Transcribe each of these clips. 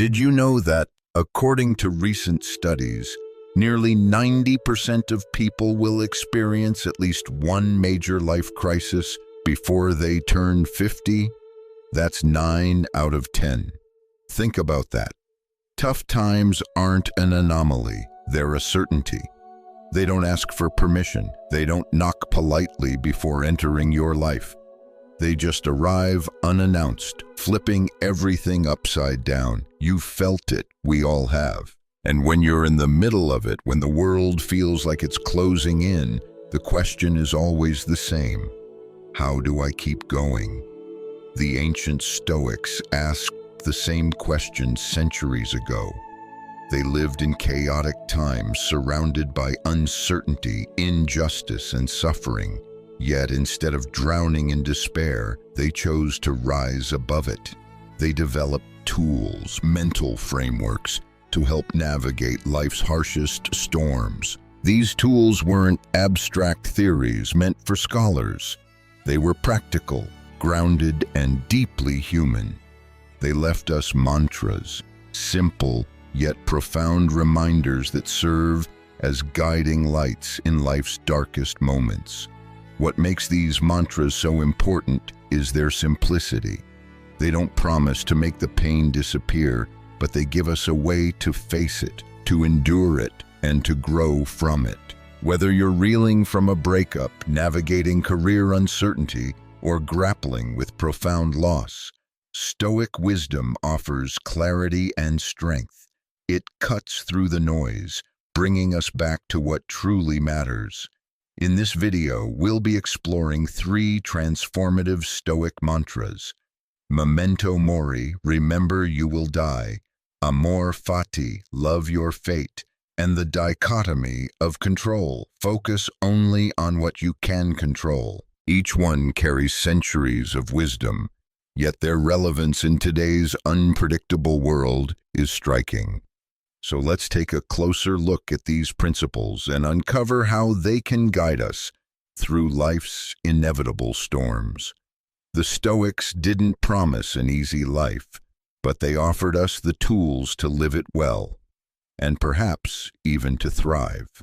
Did you know that, according to recent studies, nearly 90% of people will experience at least one major life crisis before they turn 50? That's 9 out of 10. Think about that. Tough times aren't an anomaly, they're a certainty. They don't ask for permission. They don't knock politely before entering your life. They just arrive unannounced, flipping everything upside down. You've felt it, we all have. And when you're in the middle of it, when the world feels like it's closing in, the question is always the same. How do I keep going? The ancient Stoics asked the same question centuries ago. They lived in chaotic times, surrounded by uncertainty, injustice, and suffering. Yet instead of drowning in despair, they chose to rise above it. They developed tools, mental frameworks, to help navigate life's harshest storms. These tools weren't abstract theories meant for scholars. They were practical, grounded, and deeply human. They left us mantras, simple yet profound reminders that serve as guiding lights in life's darkest moments. What makes these mantras so important is their simplicity. They don't promise to make the pain disappear, but they give us a way to face it, to endure it, and to grow from it. Whether you're reeling from a breakup, navigating career uncertainty, or grappling with profound loss, Stoic wisdom offers clarity and strength. It cuts through the noise, bringing us back to what truly matters. In this video, we'll be exploring 3 transformative Stoic mantras. Memento mori, remember you will die. Amor fati, love your fate. And the dichotomy of control, focus only on what you can control. Each one carries centuries of wisdom, yet their relevance in today's unpredictable world is striking. So let's take a closer look at these principles and uncover how they can guide us through life's inevitable storms. The Stoics didn't promise an easy life, but they offered us the tools to live it well, and perhaps even to thrive.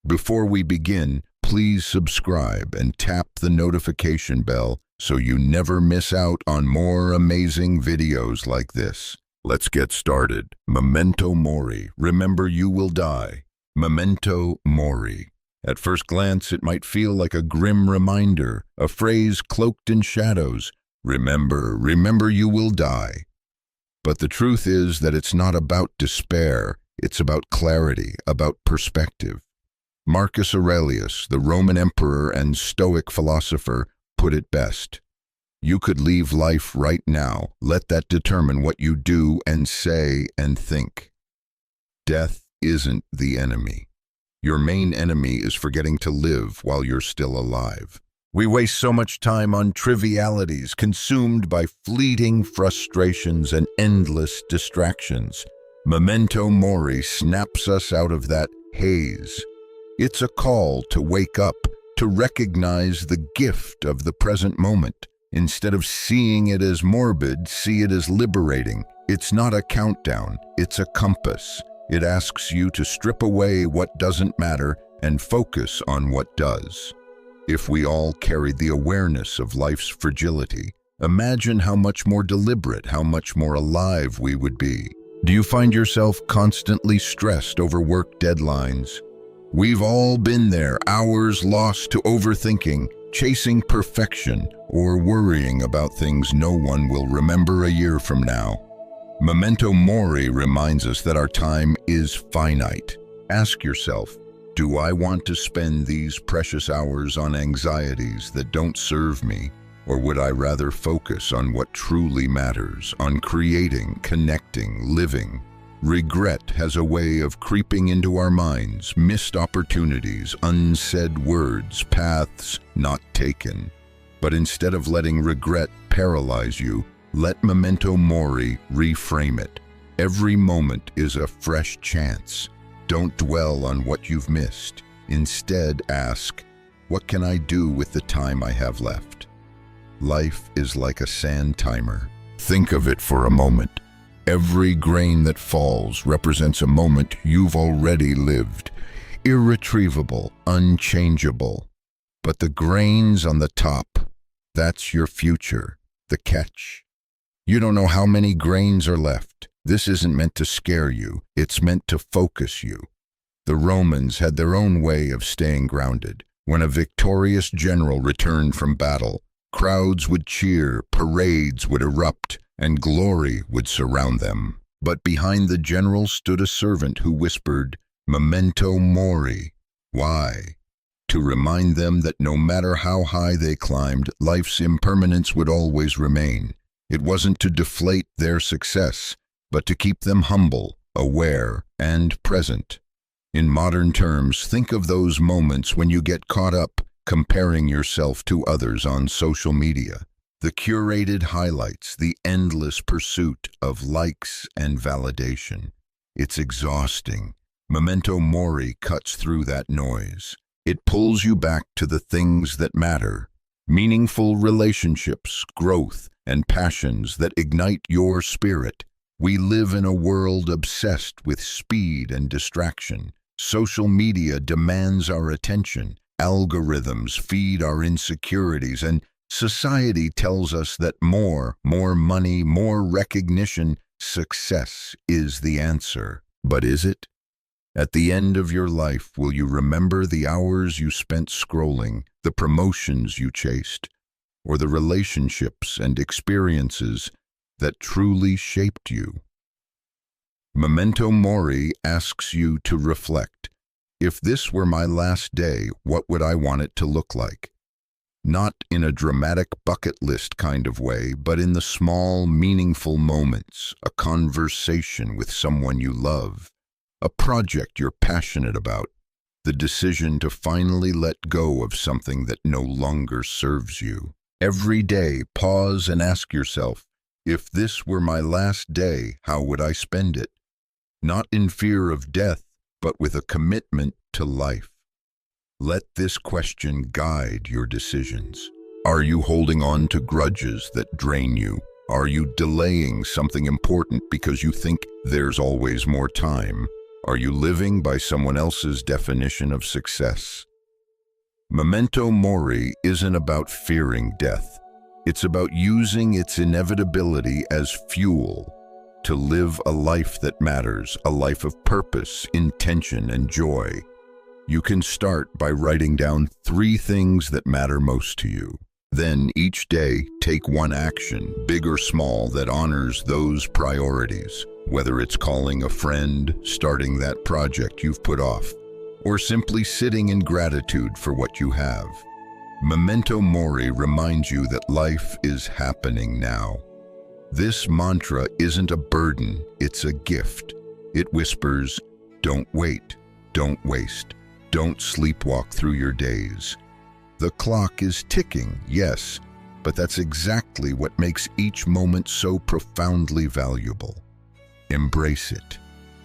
Before we begin, please subscribe and tap the notification bell so you never miss out on more amazing videos like this. Let's get started. Memento mori, remember you will die. Memento mori. At first glance, it might feel like a grim reminder, a phrase cloaked in shadows. Remember you will die. But the truth is that it's not about despair, it's about clarity, about perspective. Marcus Aurelius, the Roman emperor and Stoic philosopher, put it best. You could leave life right now. Let that determine what you do and say and think. Death isn't the enemy. Your main enemy is forgetting to live while you're still alive. We waste so much time on trivialities, consumed by fleeting frustrations and endless distractions. Memento mori snaps us out of that haze. It's a call to wake up, to recognize the gift of the present moment. Instead of seeing it as morbid, see it as liberating. It's not a countdown, it's a compass. It asks you to strip away what doesn't matter and focus on what does. If we all carried the awareness of life's fragility, imagine how much more deliberate, how much more alive we would be. Do you find yourself constantly stressed over work deadlines? We've all been there, hours lost to overthinking, chasing perfection, or worrying about things no one will remember a year from now. Memento mori reminds us that our time is finite. Ask yourself, do I want to spend these precious hours on anxieties that don't serve me, or would I rather focus on what truly matters, on creating, connecting, living? Regret has a way of creeping into our minds, missed opportunities, unsaid words, paths not taken. But instead of letting regret paralyze you, let memento mori reframe it. Every moment is a fresh chance. Don't dwell on what you've missed. Instead, ask, what can I do with the time I have left? Life is like a sand timer. Think of it for a moment. Every grain that falls represents a moment you've already lived, irretrievable, unchangeable. But the grains on the top, that's your future, the catch. You don't know how many grains are left. This isn't meant to scare you, it's meant to focus you. The Romans had their own way of staying grounded. When a victorious general returned from battle, crowds would cheer, parades would erupt, and glory would surround them. But behind the general stood a servant who whispered, "Memento mori." Why? To remind them that no matter how high they climbed, life's impermanence would always remain. It wasn't to deflate their success, but to keep them humble, aware, and present. In modern terms, think of those moments when you get caught up comparing yourself to others on social media. The curated highlights, the endless pursuit of likes and validation. It's exhausting. Memento mori cuts through that noise. It pulls you back to the things that matter. Meaningful relationships, growth, and passions that ignite your spirit. We live in a world obsessed with speed and distraction. Social media demands our attention. Algorithms feed our insecurities, and society tells us that more money, more recognition, success is the answer. But is it? At the end of your life, will you remember the hours you spent scrolling, the promotions you chased, or the relationships and experiences that truly shaped you? Memento mori asks you to reflect. If this were my last day, what would I want it to look like? Not in a dramatic bucket list kind of way, but in the small, meaningful moments, a conversation with someone you love, a project you're passionate about, the decision to finally let go of something that no longer serves you. Every day, pause and ask yourself, if this were my last day, how would I spend it? Not in fear of death, but with a commitment to life. Let this question guide your decisions. Are you holding on to grudges that drain you? Are you delaying something important because you think there's always more time? Are you living by someone else's definition of success? Memento mori isn't about fearing death. It's about using its inevitability as fuel to live a life that matters, a life of purpose, intention, and joy. You can start by writing down 3 things that matter most to you. Then each day, take one action, big or small, that honors those priorities. Whether it's calling a friend, starting that project you've put off, or simply sitting in gratitude for what you have. Memento mori reminds you that life is happening now. This mantra isn't a burden, it's a gift. It whispers, don't wait, don't waste, don't sleepwalk through your days. The clock is ticking, yes, but that's exactly what makes each moment so profoundly valuable. Embrace it.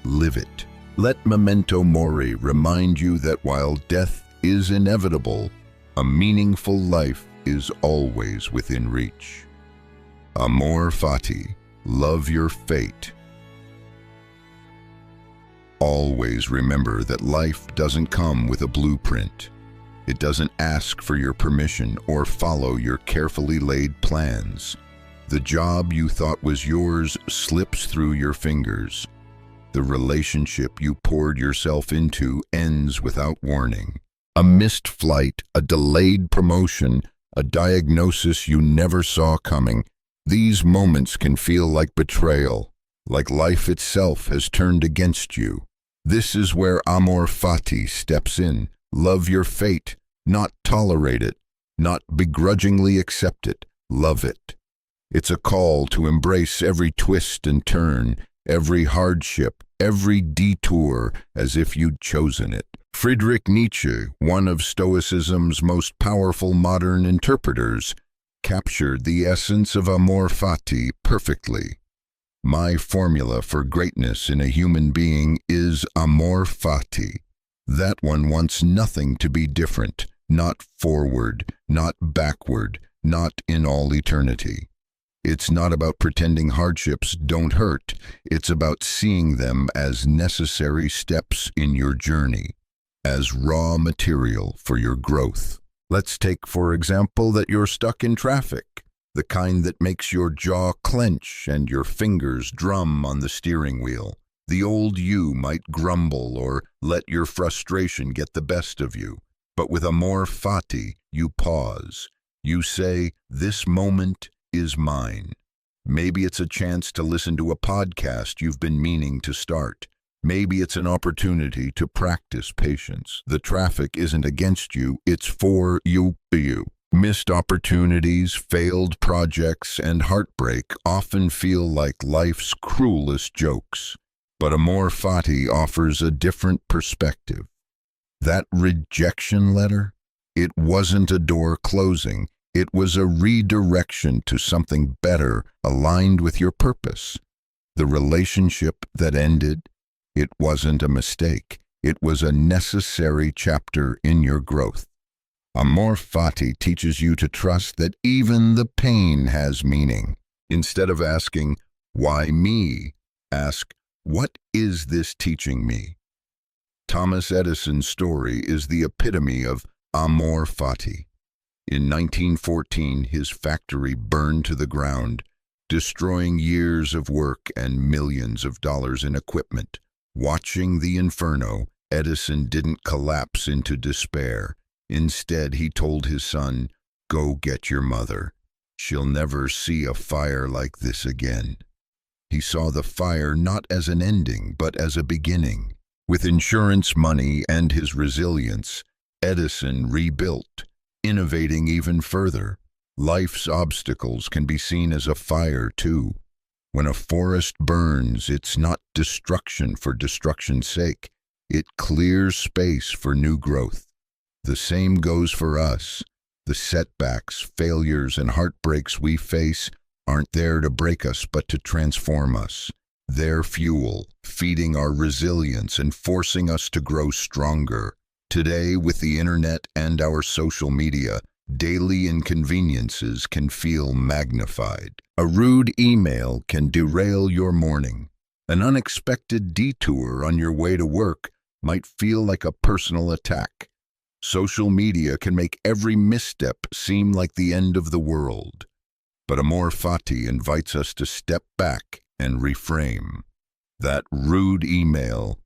Live it. Let memento mori remind you that while death is inevitable, a meaningful life is always within reach. Amor fati, love your fate. Always remember that life doesn't come with a blueprint. It doesn't ask for your permission or follow your carefully laid plans. The job you thought was yours slips through your fingers. The relationship you poured yourself into ends without warning. A missed flight, a delayed promotion, a diagnosis you never saw coming. These moments can feel like betrayal, like life itself has turned against you. This is where amor fati steps in. Love your fate, not tolerate it, not begrudgingly accept it, love it. It's a call to embrace every twist and turn, every hardship, every detour, as if you'd chosen it. Friedrich Nietzsche, one of Stoicism's most powerful modern interpreters, captured the essence of amor fati perfectly. My formula for greatness in a human being is amor fati. That one wants nothing to be different, not forward, not backward, not in all eternity. It's not about pretending hardships don't hurt. It's about seeing them as necessary steps in your journey, as raw material for your growth. Let's take, for example, that you're stuck in traffic, the kind that makes your jaw clench and your fingers drum on the steering wheel. The old you might grumble or let your frustration get the best of you. But with amor fati, you pause. You say, "This moment is mine." Maybe it's a chance to listen to a podcast you've been meaning to start. Maybe it's an opportunity to practice patience. The traffic isn't against you, it's for you. Missed opportunities, failed projects, and heartbreak often feel like life's cruelest jokes. But amor fati offers a different perspective. That rejection letter, it wasn't a door closing. It was a redirection to something better, aligned with your purpose. The relationship that ended, it wasn't a mistake. It was a necessary chapter in your growth. Amor fati teaches you to trust that even the pain has meaning. Instead of asking, "Why me?" ask, "What is this teaching me?" Thomas Edison's story is the epitome of amor fati. In 1914, his factory burned to the ground, destroying years of work and millions of dollars in equipment. Watching the inferno, Edison didn't collapse into despair. Instead, he told his son, "Go get your mother. She'll never see a fire like this again." He saw the fire not as an ending, but as a beginning. With insurance money and his resilience, Edison rebuilt, innovating even further. Life's obstacles can be seen as a fire, too. When a forest burns, it's not destruction for destruction's sake. It clears space for new growth. The same goes for us. The setbacks, failures, and heartbreaks we face aren't there to break us, but to transform us. They're fuel, feeding our resilience and forcing us to grow stronger. Today, with the internet and our social media, daily inconveniences can feel magnified. A rude email can derail your morning. An unexpected detour on your way to work might feel like a personal attack. Social media can make every misstep seem like the end of the world. But amor fati invites us to step back and reframe. That rude email,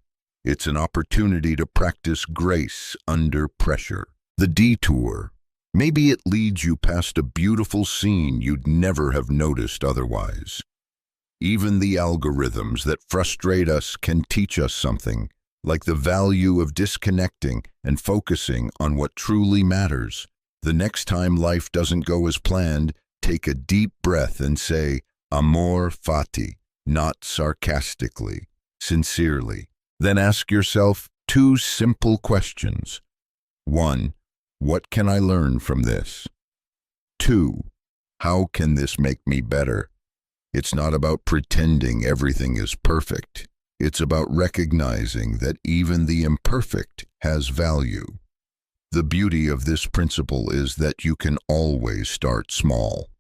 it's an opportunity to practice grace under pressure. The detour, maybe it leads you past a beautiful scene you'd never have noticed otherwise. Even the algorithms that frustrate us can teach us something, like the value of disconnecting and focusing on what truly matters. The next time life doesn't go as planned, take a deep breath and say, amor fati, not sarcastically, sincerely. Then ask yourself two simple questions. 1. What can I learn from this? 2. How can this make me better? It's not about pretending everything is perfect. It's about recognizing that even the imperfect has value. The beauty of this principle is that you can always start small.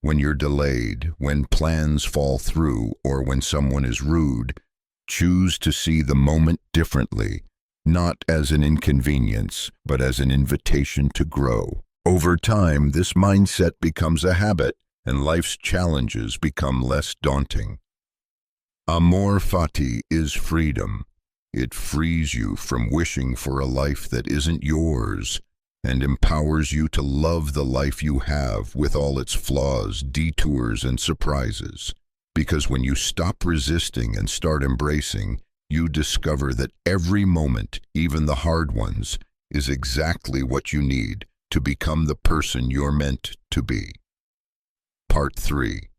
When you're delayed, when plans fall through, or when someone is rude, choose to see the moment differently, not as an inconvenience, but as an invitation to grow. Over time, this mindset becomes a habit, and life's challenges become less daunting. Amor fati is freedom. It frees you from wishing for a life that isn't yours and empowers you to love the life you have with all its flaws, detours, and surprises. Because when you stop resisting and start embracing, you discover that every moment, even the hard ones, is exactly what you need to become the person you're meant to be. Part 3.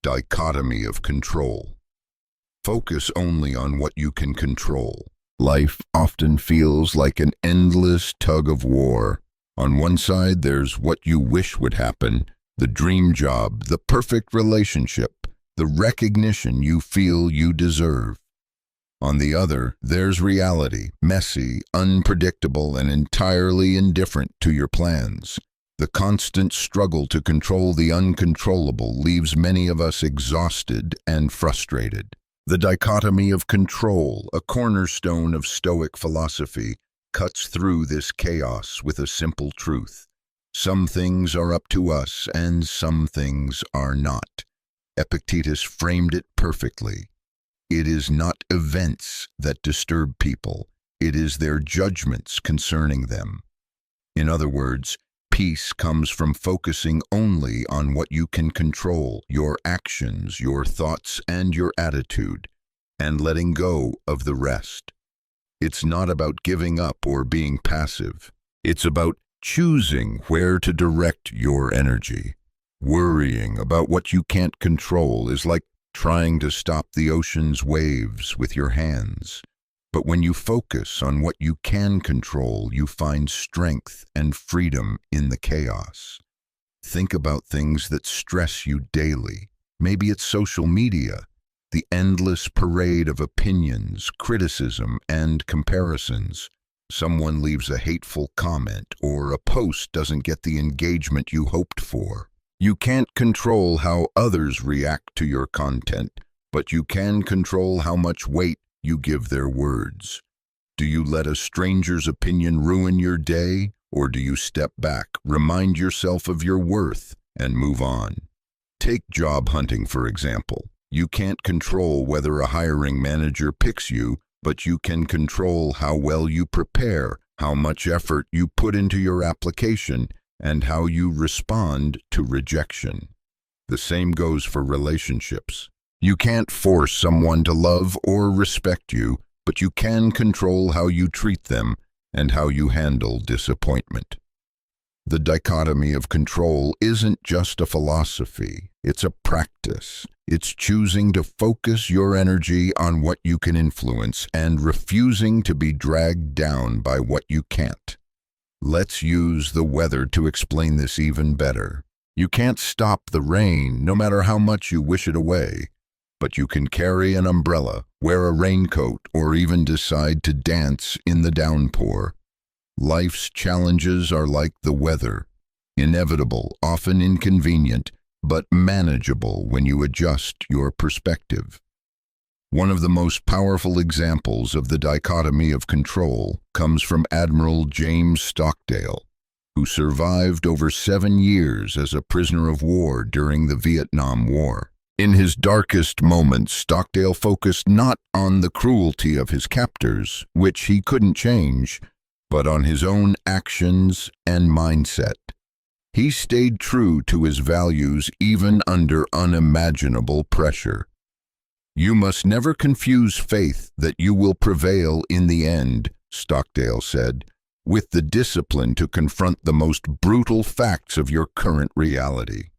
Dichotomy of control. Focus only on what you can control. Life often feels like an endless tug of war. On one side, there's what you wish would happen, the dream job, the perfect relationship, the recognition you feel you deserve. On the other, there's reality, messy, unpredictable, and entirely indifferent to your plans. The constant struggle to control the uncontrollable leaves many of us exhausted and frustrated. The dichotomy of control, a cornerstone of Stoic philosophy, cuts through this chaos with a simple truth. Some things are up to us and some things are not. Epictetus framed it perfectly. It is not events that disturb people, it is their judgments concerning them. In other words, peace comes from focusing only on what you can control, your actions, your thoughts, and your attitude, and letting go of the rest. It's not about giving up or being passive. It's about choosing where to direct your energy. Worrying about what you can't control is like trying to stop the ocean's waves with your hands. But when you focus on what you can control, you find strength and freedom in the chaos. Think about things that stress you daily. Maybe it's social media, the endless parade of opinions, criticism, and comparisons. Someone leaves a hateful comment, or a post doesn't get the engagement you hoped for. You can't control how others react to your content, but you can control how much weight you give their words. Do you let a stranger's opinion ruin your day, or do you step back, remind yourself of your worth, and move on? Take job hunting, for example. You can't control whether a hiring manager picks you, but you can control how well you prepare, how much effort you put into your application, and how you respond to rejection. The same goes for relationships. You can't force someone to love or respect you, but you can control how you treat them and how you handle disappointment. The dichotomy of control isn't just a philosophy, it's a practice. It's choosing to focus your energy on what you can influence and refusing to be dragged down by what you can't. Let's use the weather to explain this even better. You can't stop the rain, no matter how much you wish it away. But you can carry an umbrella, wear a raincoat, or even decide to dance in the downpour. Life's challenges are like the weather, inevitable, often inconvenient, but manageable when you adjust your perspective. One of the most powerful examples of the dichotomy of control comes from Admiral James Stockdale, who survived over 7 years as a prisoner of war during the Vietnam War. In his darkest moments, Stockdale focused not on the cruelty of his captors, which he couldn't change, but on his own actions and mindset. He stayed true to his values even under unimaginable pressure. You must never confuse faith that you will prevail in the end, Stockdale said, with the discipline to confront the most brutal facts of your current reality.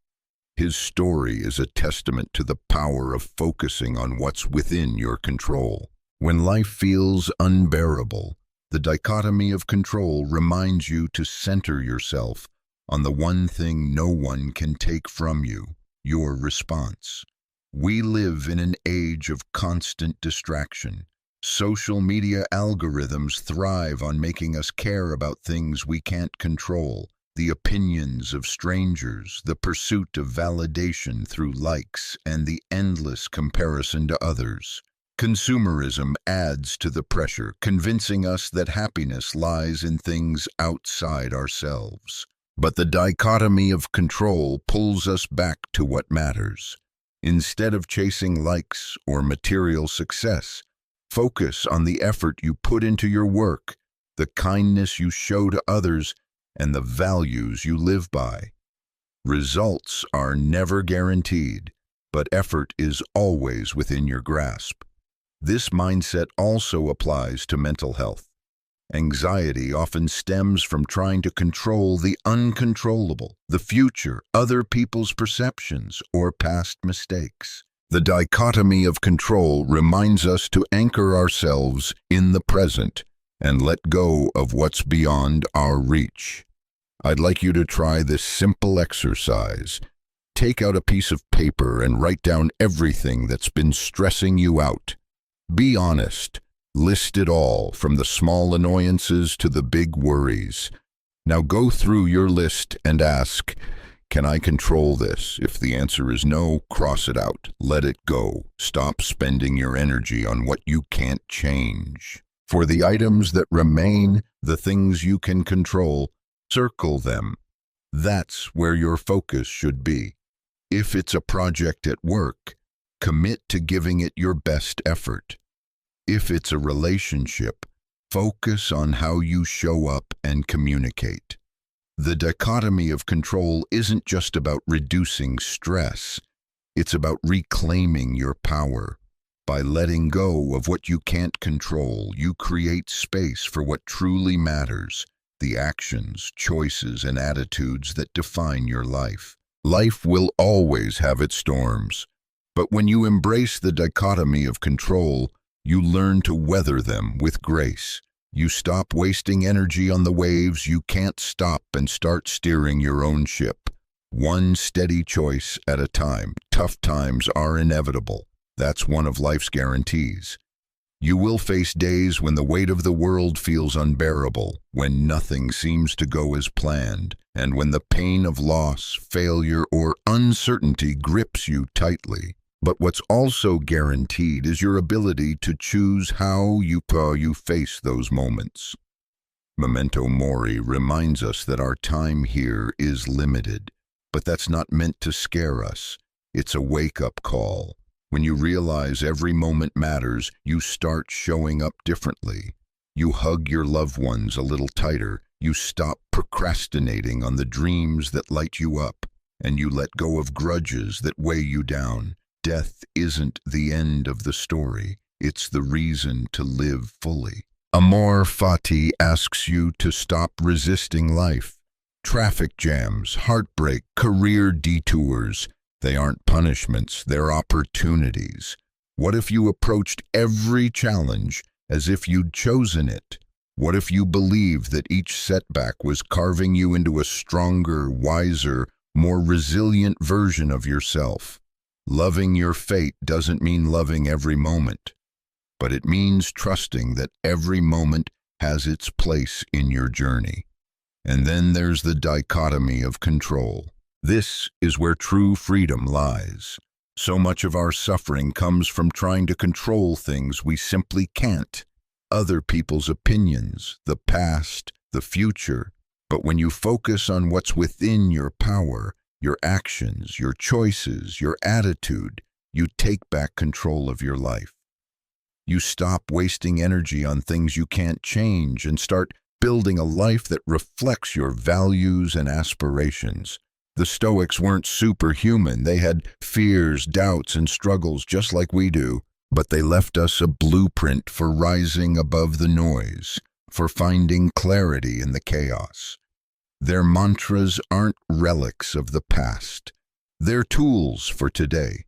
His story is a testament to the power of focusing on what's within your control. When life feels unbearable, the dichotomy of control reminds you to center yourself on the one thing no one can take from you, your response. We live in an age of constant distraction. Social media algorithms thrive on making us care about things we can't control. The opinions of strangers, the pursuit of validation through likes, and the endless comparison to others. Consumerism adds to the pressure, convincing us that happiness lies in things outside ourselves. But the dichotomy of control pulls us back to what matters. Instead of chasing likes or material success, focus on the effort you put into your work, the kindness you show to others, and the values you live by. Results are never guaranteed, but effort is always within your grasp. This mindset also applies to mental health. Anxiety often stems from trying to control the uncontrollable, the future, other people's perceptions, or past mistakes. The dichotomy of control reminds us to anchor ourselves in the present and let go of what's beyond our reach. I'd like you to try this simple exercise. Take out a piece of paper and write down everything that's been stressing you out. Be honest. List it all, from the small annoyances to the big worries. Now go through your list and ask, can I control this? If the answer is no, cross it out. Let it go. Stop spending your energy on what you can't change. For the items that remain, the things you can control, circle them. That's where your focus should be. If it's a project at work, commit to giving it your best effort. If it's a relationship, focus on how you show up and communicate. The dichotomy of control isn't just about reducing stress. It's about reclaiming your power. By letting go of what you can't control, you create space for what truly matters, the actions, choices, and attitudes that define your life. Life will always have its storms, but when you embrace the dichotomy of control, you learn to weather them with grace. You stop wasting energy on the waves you can't stop and start steering your own ship. One steady choice at a time. Tough times are inevitable. That's one of life's guarantees. You will face days when the weight of the world feels unbearable, when nothing seems to go as planned, and when the pain of loss, failure, or uncertainty grips you tightly. But what's also guaranteed is your ability to choose how you face those moments. Memento Mori reminds us that our time here is limited, but that's not meant to scare us. It's a wake-up call. When you realize every moment matters, you start showing up differently. You hug your loved ones a little tighter. You stop procrastinating on the dreams that light you up, and you let go of grudges that weigh you down. Death isn't the end of the story. It's the reason to live fully. Amor Fati asks you to stop resisting life. Traffic jams, heartbreak, career detours. They aren't punishments, they're opportunities. What if you approached every challenge as if you'd chosen it? What if you believed that each setback was carving you into a stronger, wiser, more resilient version of yourself? Loving your fate doesn't mean loving every moment, but it means trusting that every moment has its place in your journey. And then there's the dichotomy of control. This is where true freedom lies. So much of our suffering comes from trying to control things we simply can't. Other people's opinions, the past, the future. But when you focus on what's within your power, your actions, your choices, your attitude, you take back control of your life. You stop wasting energy on things you can't change and start building a life that reflects your values and aspirations. The Stoics weren't superhuman. They had fears, doubts, and struggles just like we do, but they left us a blueprint for rising above the noise, for finding clarity in the chaos. Their mantras aren't relics of the past. They're tools for today.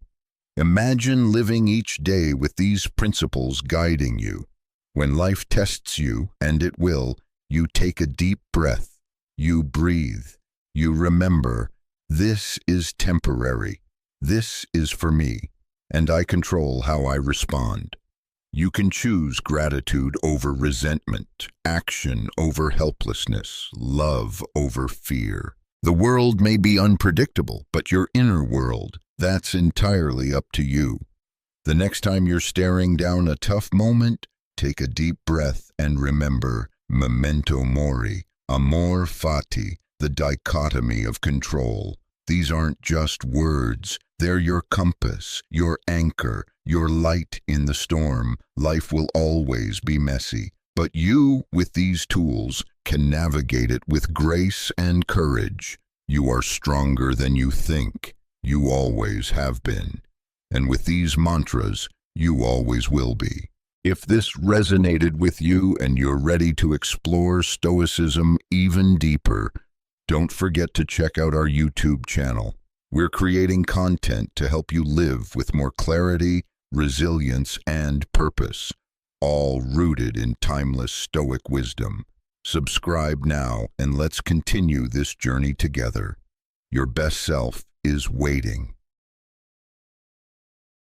Imagine living each day with these principles guiding you. When life tests you, and it will, you take a deep breath. You breathe. You remember, this is temporary. This is for me, and I control how I respond. You can choose gratitude over resentment, action over helplessness, love over fear. The world may be unpredictable, but your inner world, that's entirely up to you. The next time you're staring down a tough moment, take a deep breath and remember, memento mori, amor fati, the dichotomy of control. These aren't just words. They're your compass, your anchor, your light in the storm. Life will always be messy, but you, with these tools, can navigate it with grace and courage. You are stronger than you think. You always have been. And with these mantras, you always will be. If this resonated with you and you're ready to explore Stoicism even deeper, don't forget to check out our YouTube channel. We're creating content to help you live with more clarity, resilience, and purpose, all rooted in timeless Stoic wisdom. Subscribe now and let's continue this journey together. Your best self is waiting.